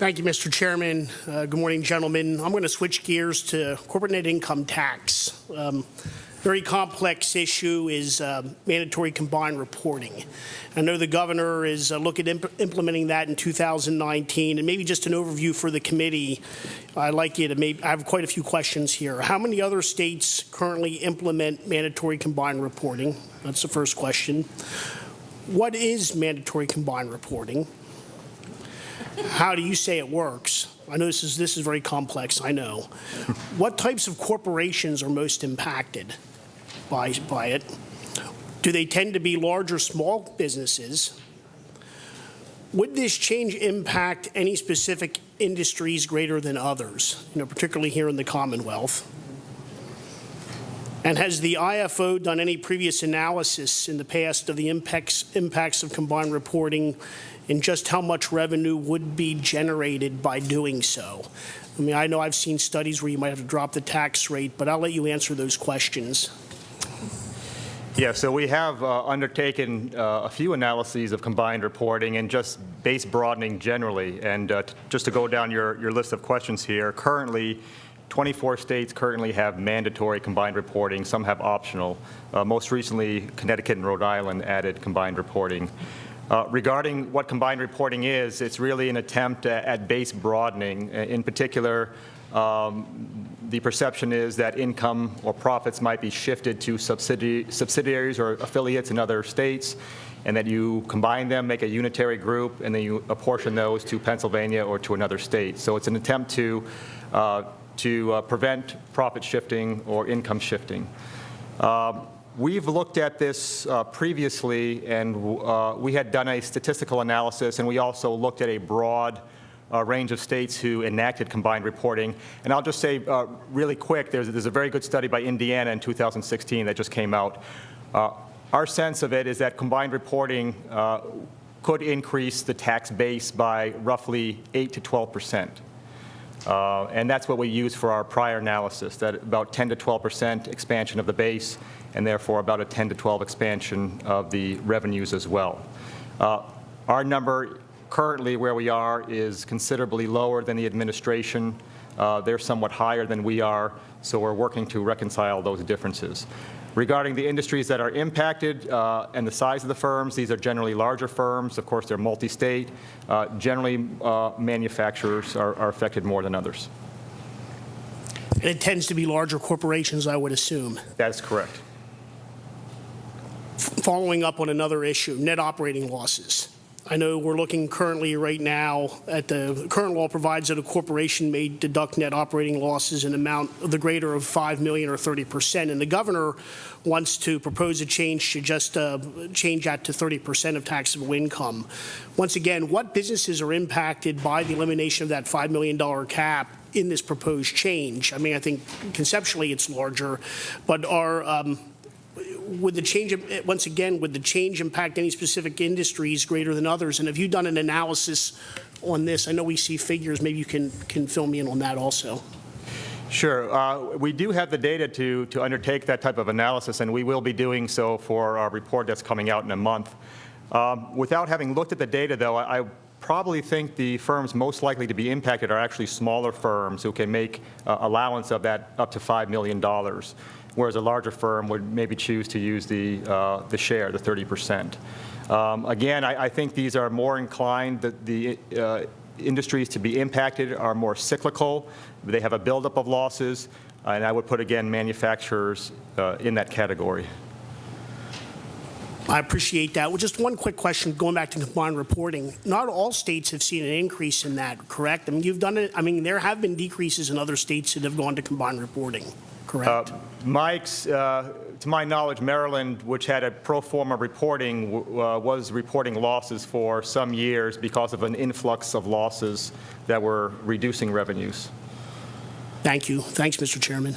Thank you, Mr. Chairman. Good morning, gentlemen. I'm going to switch gears to corporate net income tax. Very complex issue is mandatory combined reporting. I know the governor is looking at implementing that in 2019, and maybe just an overview for the committee. I'd like you to I have quite a few questions here. How many other states currently implement mandatory combined reporting? That's the first question. What is mandatory combined reporting? How do you say it works? I know this is very complex, I know. What types of corporations are most impacted by it? Do they tend to be large or small businesses? Would this change impact any specific industries greater than others, particularly here in the Commonwealth? And has the IFO done any previous analysis in the past of the impacts of combined reporting and just how much revenue would be generated by doing so? I mean, I know I've seen studies where you might have to drop the tax rate, but I'll let you answer those questions. Yeah, so we have undertaken a few analyses of combined reporting and just base broadening generally. And just to go down your list of questions here, currently 24 states currently have mandatory combined reporting. Some have optional. Most recently, Connecticut and Rhode Island added combined reporting. Regarding what combined reporting is, it's really an attempt at base broadening. In particular, the perception is that income or profits might be shifted to subsidiaries or affiliates in other states, and that you combine them, make a unitary group, and then you apportion those to Pennsylvania or to another state. So it's an attempt to prevent profit shifting or income shifting. We've looked at this previously, and we had done a statistical analysis, and we also looked at a broad range of states who enacted combined reporting. And I'll just say really quick, there's a very good study by Indiana in 2016 that just came out. Our sense of it is that combined reporting could increase the tax base by roughly 8 to 12%. And that's what we use for our prior analysis, that about 10 to 12% expansion of the base, and therefore about a 10 to 12 expansion of the revenues as well. Our number currently where we are is considerably lower than the administration. They're somewhat higher than we are, so we're working to reconcile those differences. Regarding the industries that are impacted and the size of the firms, these are generally larger firms. Of course, they're multi-state. Generally, manufacturers are affected more than others. And it tends to be larger corporations, I would assume. That's correct. Following up on another issue, net operating losses. I know we're looking currently right now at the current law provides that a corporation may deduct net operating losses in amount of the greater of $5 million or 30%. And the governor wants to propose a change to just change that to 30% of taxable income. Once again, what businesses are impacted by the elimination of that $5 million cap in this proposed change? I mean, I think conceptually it's larger, but would the change, once again, would the change impact any specific industries greater than others? And have you done an analysis on this? I know we see figures. Maybe you can fill me in on that also. Sure. We do have the data to undertake that type of analysis, and we will be doing so for our report that's coming out in a month. Without having looked at the data, though, I probably think the firms most likely to be impacted are actually smaller firms who can make allowance of that up to $5 million. Whereas a larger firm would maybe choose to use the share, the 30%. Again, I think these are more inclined, the industries to be impacted are more cyclical. They have a buildup of losses, and I would put, again, manufacturers in that category. I appreciate that. Well, just one quick question, going back to combined reporting. Not all states have seen an increase in that, correct? I mean, you've done it. I mean, there have been decreases in other states that have gone to combined reporting. Correct. To my knowledge, Maryland, which had a pro forma reporting, was reporting losses for some years because of an influx of losses that were reducing revenues. Thank you. Thanks, Mr. Chairman.